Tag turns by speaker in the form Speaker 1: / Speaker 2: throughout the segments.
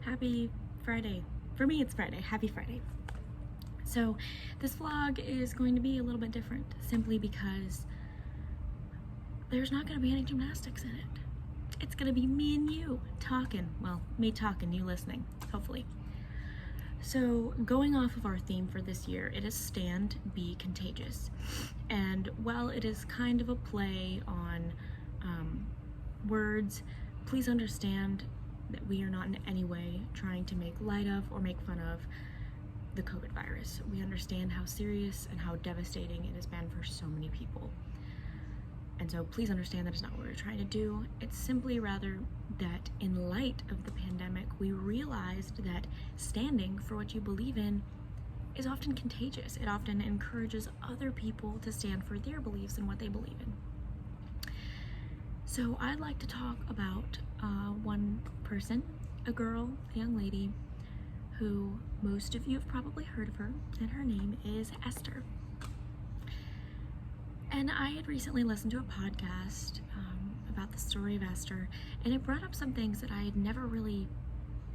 Speaker 1: Happy Friday. For me, it's Friday. Happy Friday. So this vlog is going to be a little bit different simply because there's not going to be any gymnastics in it. It's going to be me and you talking. Well, me talking, you listening, hopefully. So going off of our theme for this year, it is Stand, Be Contagious. And while it is kind of a play on words, please understand that we are not in any way trying to make light of or make fun of the COVID virus. We understand how serious and how devastating it has been for so many people. And so please understand that it's not what we're trying to do. It's simply rather that in light of the pandemic, we realized that standing for what you believe in is often contagious. It often encourages other people to stand for their beliefs and what they believe in. So I'd like to talk about one person, a girl, a young lady, who most of you have probably heard of her, and her name is Esther. And I had recently listened to a podcast about the story of Esther, and it brought up some things that I had never really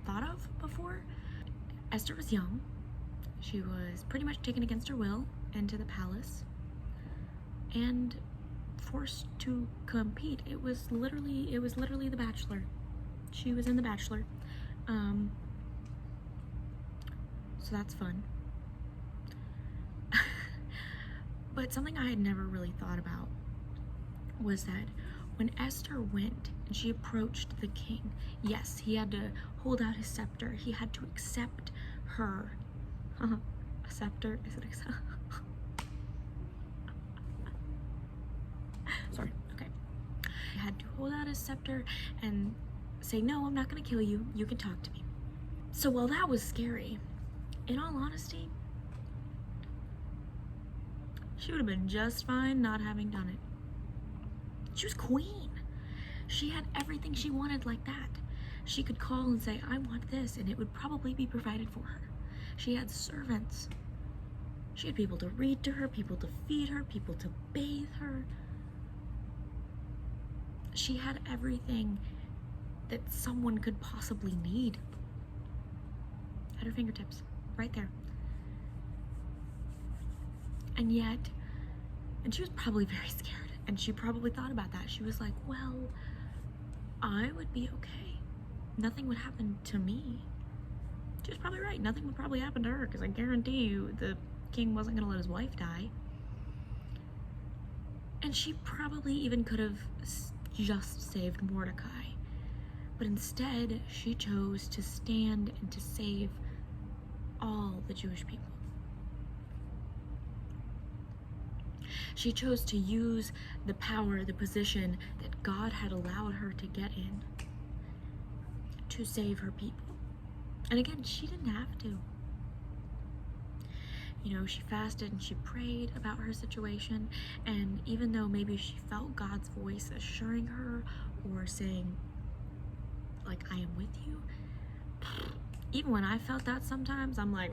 Speaker 1: thought of before. Esther was young. She was pretty much taken against her will into the palace and forced to compete. It was literally The Bachelor. She was in The Bachelor. So that's fun. But something I had never really thought about was that when Esther went and she approached the king, yes, he had to hold out his scepter. He had to accept her. A scepter? Is it accept? Sorry, okay. He had to hold out his scepter and say, no, I'm not gonna kill you. You can talk to me. So while that was scary, in all honesty, she would have been just fine not having done it. She was queen. She had everything she wanted like that. She could call and say, I want this, and it would probably be provided for her. She had servants. She had people to read to her, people to feed her, people to bathe her. She had everything that someone could possibly need at her fingertips, right there. And yet, and she was probably very scared, and she probably thought about that. She was like, well, I would be okay. Nothing would happen to me. She was probably right. Nothing would probably happen to her, because I guarantee you the king wasn't going to let his wife die. And she probably even could have just saved Mordecai. But instead, she chose to stand and to save all the Jewish people. She chose to use the power, the position that God had allowed her to get in to save her people. And again, she didn't have to. You know, she fasted and she prayed about her situation, and even though maybe she felt God's voice assuring her or saying, like, I am with you, even when I felt that sometimes, I'm like,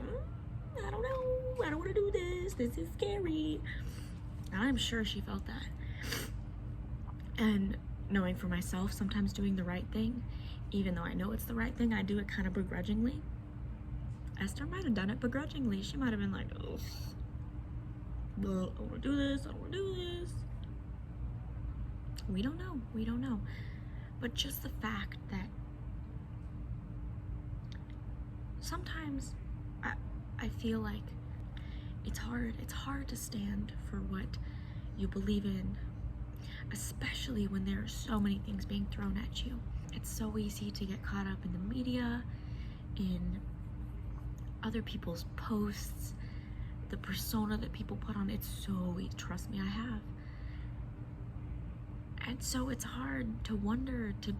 Speaker 1: I don't know, I don't want to do this is scary. And I'm sure she felt that. And knowing for myself, sometimes doing the right thing, even though I know it's the right thing, I do it kind of begrudgingly. Esther might have done it begrudgingly. She might have been like, oh, well, I don't want to do this, I don't want to do this. We don't know. But just the fact that sometimes I feel like it's hard to stand for what you believe in, especially when there are so many things being thrown at you. It's so easy to get caught up in the media, in other people's posts, the persona that people put on. It's so easy, trust me, I have. And so it's hard to wonder, to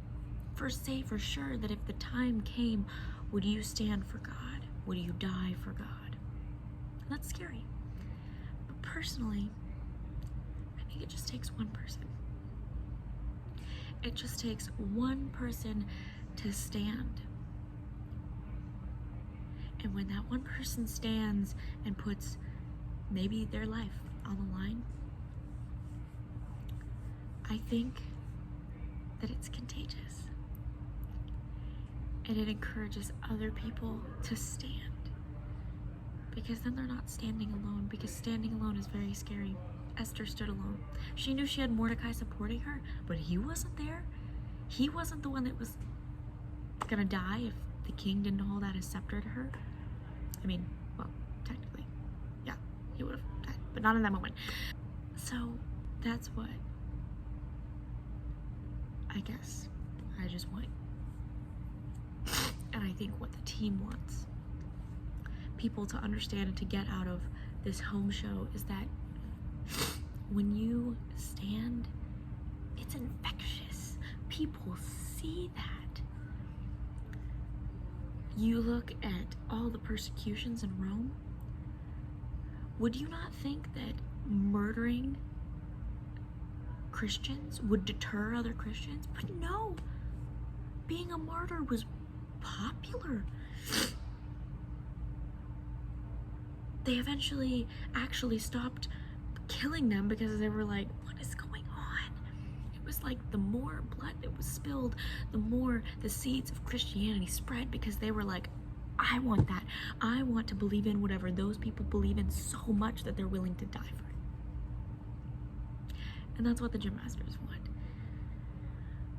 Speaker 1: first say for sure that if the time came, would you stand for God? Would you die for God? And that's scary. But personally, I think it just takes one person. It just takes one person to stand. And when that one person stands and puts maybe their life on the line, I think that it's contagious. and it encourages other people to stand. Because then they're not standing alone, because standing alone is very scary. Esther stood alone. She knew she had Mordecai supporting her, but he wasn't there. He wasn't the one that was gonna die if the king didn't hold out his scepter to her. I mean, well, technically, yeah, he would have died, but not in that moment. So that's what I guess I just want. And I think what the team wants people to understand and to get out of this home show is that when you stand, it's infectious. People see that. You look at all the persecutions in Rome. Would you not think that murdering Christians would deter other Christians? But no, being a martyr was popular. They eventually actually stopped killing them because they were like, what is going on? It was like the more blood that was spilled, the more the seeds of Christianity spread, because they were like, I want that. I want to believe in whatever those people believe in so much that they're willing to die for it. And that's what the Gym Masters want.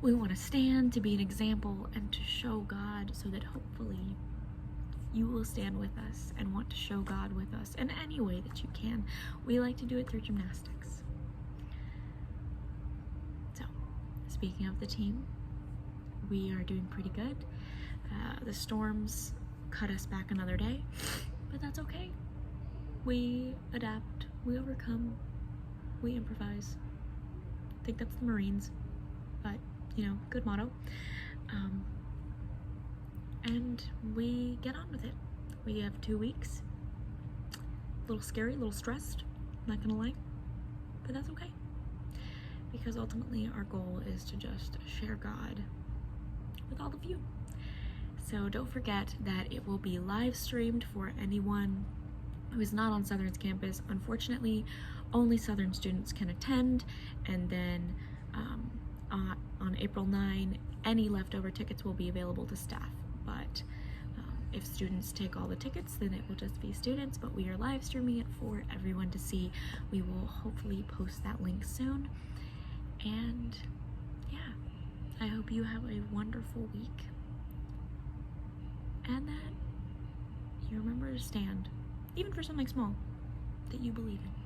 Speaker 1: We want to stand to be an example and to show God, so that hopefully you will stand with us and want to show God with us in any way that you can. We like to do it through gymnastics. So, speaking of the team, we are doing pretty good. The storms cut us back another day, but that's okay. We adapt, we overcome, we improvise. I think that's the Marines, but you know, good motto. And we get on with it. We have 2 weeks. A little scary, a little stressed, not gonna lie, but that's okay. Because ultimately our goal is to just share God with all of you. So don't forget that it will be live streamed for anyone who is not on Southern's campus. Unfortunately, only Southern students can attend, and then on April 9, any leftover tickets will be available to staff. But if students take all the tickets, then it will just be students, but we are live streaming it for everyone to see. We will hopefully post that link soon. And yeah, I hope you have a wonderful week, and that you remember to stand, even for something small that you believe in.